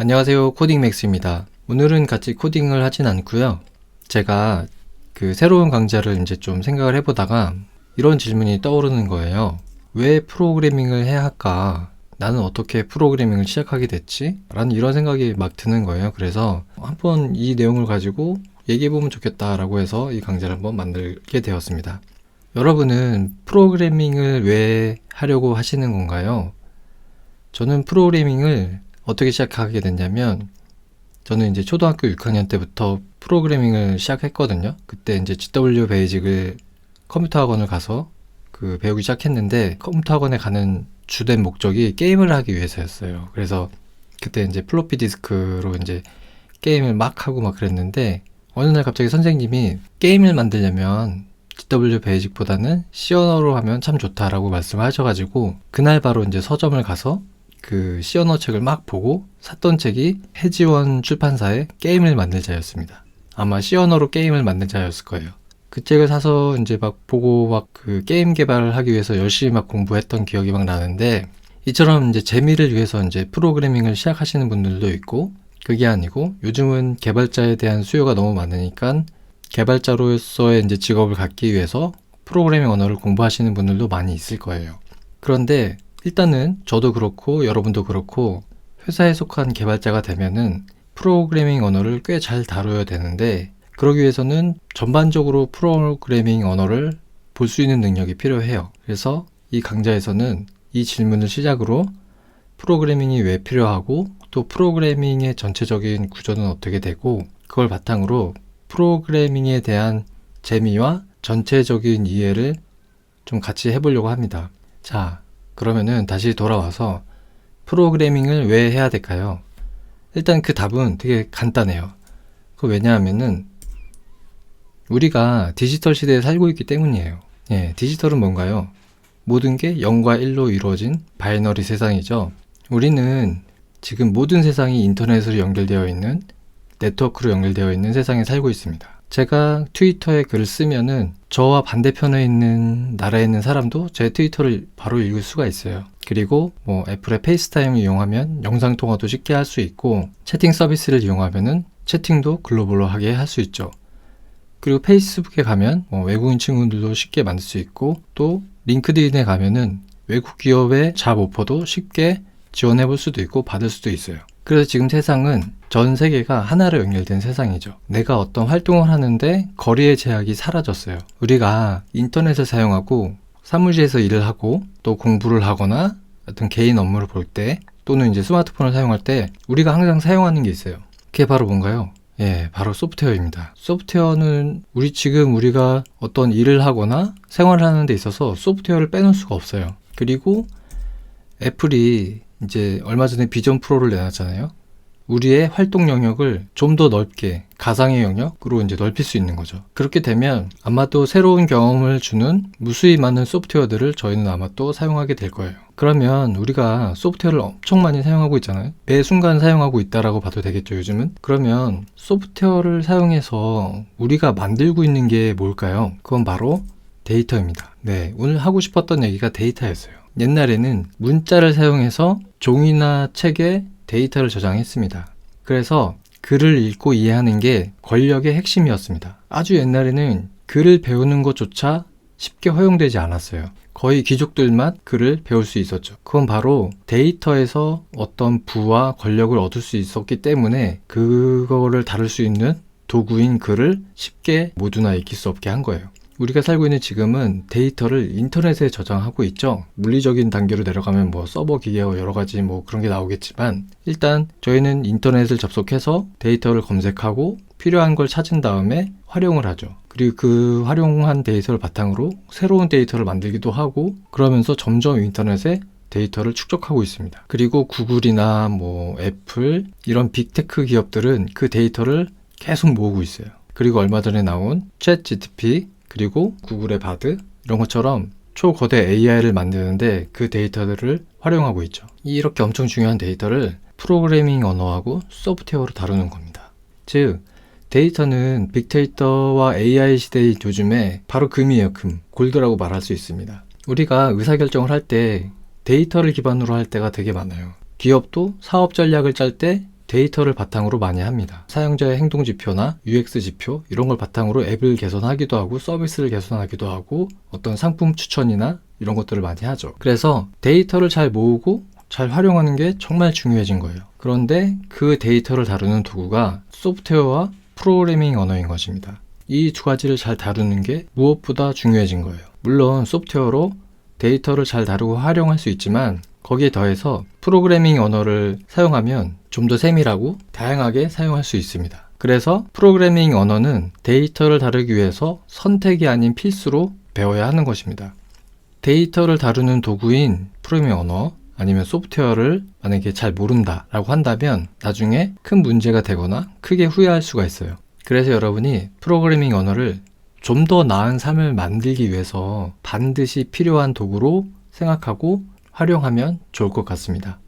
안녕하세요, 코딩맥스입니다. 오늘은 같이 코딩을 하진 않고요. 제가 새로운 강좌를 이제 좀 생각을 해보다가 이런 질문이 떠오르는 거예요. 왜 프로그래밍을 해야 할까? 나는 어떻게 프로그래밍을 시작하게 됐지? 라는 이런 생각이 막 드는 거예요. 그래서 한번 이 내용을 가지고 얘기해보면 좋겠다라고 해서 이 강좌를 한번 만들게 되었습니다. 여러분은 프로그래밍을 왜 하려고 하시는 건가요? 저는 프로그래밍을 어떻게 시작하게 됐냐면, 저는 이제 초등학교 6학년 때부터 프로그래밍을 시작했거든요. 그때 이제 GW 베이직을 컴퓨터 학원을 가서 배우기 시작했는데, 컴퓨터 학원에 가는 주된 목적이 게임을 하기 위해서였어요. 그래서 그때 이제 플로피 디스크로 이제 게임을 막 하고 막 그랬는데, 어느 날 갑자기 선생님이 게임을 만들려면 GW 베이직보다는 C 언어로 하면 참 좋다라고 말씀하셔가지고, 그날 바로 이제 서점을 가서 C 언어 책을 막 보고 샀던 책이 해지원 출판사의 게임을 만들자였습니다. 아마 C 언어로 게임을 만들자였을 거예요. 그 책을 사서 이제 막 보고 막 게임 개발을 하기 위해서 열심히 막 공부했던 기억이 막 나는데, 이처럼 이제 재미를 위해서 이제 프로그래밍을 시작하시는 분들도 있고, 그게 아니고 요즘은 개발자에 대한 수요가 너무 많으니까 개발자로서의 이제 직업을 갖기 위해서 프로그래밍 언어를 공부하시는 분들도 많이 있을 거예요. 그런데 일단은 저도 그렇고 여러분도 그렇고 회사에 속한 개발자가 되면은 프로그래밍 언어를 꽤 잘 다뤄야 되는데, 그러기 위해서는 전반적으로 프로그래밍 언어를 볼 수 있는 능력이 필요해요. 그래서 이 강좌에서는 이 질문을 시작으로 프로그래밍이 왜 필요하고, 또 프로그래밍의 전체적인 구조는 어떻게 되고, 그걸 바탕으로 프로그래밍에 대한 재미와 전체적인 이해를 좀 같이 해보려고 합니다. 자, 그러면은 다시 돌아와서 프로그래밍을 왜 해야 될까요? 일단 그 답은 되게 간단해요. 왜냐하면은 우리가 디지털 시대에 살고 있기 때문이에요. 디지털은 뭔가요? 모든 게 0과 1로 이루어진 바이너리 세상이죠. 우리는 지금 모든 세상이 인터넷으로 연결되어 있는, 네트워크로 연결되어 있는 세상에 살고 있습니다. 제가 트위터에 글을 쓰면은 저와 반대편에 있는 나라에 있는 사람도 제 트위터를 바로 읽을 수가 있어요. 그리고 애플의 페이스타임을 이용하면 영상통화도 쉽게 할 수 있고, 채팅 서비스를 이용하면은 채팅도 글로벌로 하게 할 수 있죠. 그리고 페이스북에 가면 외국인 친구들도 쉽게 만들 수 있고, 또 링크드인에 가면은 외국 기업의 잡 오퍼도 쉽게 지원해 볼 수도 있고 받을 수도 있어요. 그래서 지금 세상은 전 세계가 하나로 연결된 세상이죠. 내가 어떤 활동을 하는데 거리의 제약이 사라졌어요. 우리가 인터넷을 사용하고 사무실에서 일을 하고 또 공부를 하거나 어떤 개인 업무를 볼 때, 또는 이제 스마트폰을 사용할 때 우리가 항상 사용하는 게 있어요. 그게 바로 뭔가요? 바로 소프트웨어입니다. 소프트웨어는 우리가 어떤 일을 하거나 생활을 하는 데 있어서 소프트웨어를 빼놓을 수가 없어요. 그리고 애플이 이제 얼마 전에 비전 프로를 내놨잖아요. 우리의 활동 영역을 좀 더 넓게, 가상의 영역으로 이제 넓힐 수 있는 거죠. 그렇게 되면 아마도 새로운 경험을 주는 무수히 많은 소프트웨어들을 저희는 아마 또 사용하게 될 거예요. 그러면 우리가 소프트웨어를 엄청 많이 사용하고 있잖아요. 매 순간 사용하고 있다라고 봐도 되겠죠, 요즘은. 그러면 소프트웨어를 사용해서 우리가 만들고 있는 게 뭘까요? 그건 바로 데이터입니다. 오늘 하고 싶었던 얘기가 데이터였어요. 옛날에는 문자를 사용해서 종이나 책에 데이터를 저장했습니다. 그래서 글을 읽고 이해하는 게 권력의 핵심이었습니다. 아주 옛날에는 글을 배우는 것조차 쉽게 허용되지 않았어요. 거의 귀족들만 글을 배울 수 있었죠. 그건 바로 데이터에서 어떤 부와 권력을 얻을 수 있었기 때문에 그거를 다룰 수 있는 도구인 글을 쉽게 모두나 익힐 수 없게 한 거예요. 우리가 살고 있는 지금은 데이터를 인터넷에 저장하고 있죠. 물리적인 단계로 내려가면 서버 기계와 여러 가지 그런 게 나오겠지만, 일단 저희는 인터넷을 접속해서 데이터를 검색하고 필요한 걸 찾은 다음에 활용을 하죠. 그리고 그 활용한 데이터를 바탕으로 새로운 데이터를 만들기도 하고, 그러면서 점점 인터넷에 데이터를 축적하고 있습니다. 그리고 구글이나 애플 이런 빅테크 기업들은 그 데이터를 계속 모으고 있어요. 그리고 얼마 전에 나온 챗 GTP, 그리고 구글의 바드, 이런 것처럼 초거대 AI를 만드는데 그 데이터들을 활용하고 있죠. 이렇게 엄청 중요한 데이터를 프로그래밍 언어하고 소프트웨어로 다루는 겁니다. 즉, 데이터는 빅데이터와 AI 시대의 요즘에 바로 금이에요. 금, 골드라고 말할 수 있습니다. 우리가 의사결정을 할 때 데이터를 기반으로 할 때가 되게 많아요. 기업도 사업 전략을 짤 때 데이터를 바탕으로 많이 합니다. 사용자의 행동 지표나 UX 지표 이런 걸 바탕으로 앱을 개선하기도 하고 서비스를 개선하기도 하고 어떤 상품 추천이나 이런 것들을 많이 하죠. 그래서 데이터를 잘 모으고 잘 활용하는 게 정말 중요해진 거예요. 그런데 그 데이터를 다루는 도구가 소프트웨어와 프로그래밍 언어인 것입니다. 이 두 가지를 잘 다루는 게 무엇보다 중요해진 거예요. 물론 소프트웨어로 데이터를 잘 다루고 활용할 수 있지만 거기에 더해서 프로그래밍 언어를 사용하면 좀 더 세밀하고 다양하게 사용할 수 있습니다. 그래서 프로그래밍 언어는 데이터를 다루기 위해서 선택이 아닌 필수로 배워야 하는 것입니다. 데이터를 다루는 도구인 프로그래밍 언어 아니면 소프트웨어를 만약에 잘 모른다라고 한다면 나중에 큰 문제가 되거나 크게 후회할 수가 있어요. 그래서 여러분이 프로그래밍 언어를 좀 더 나은 삶을 만들기 위해서 반드시 필요한 도구로 생각하고 활용하면 좋을 것 같습니다.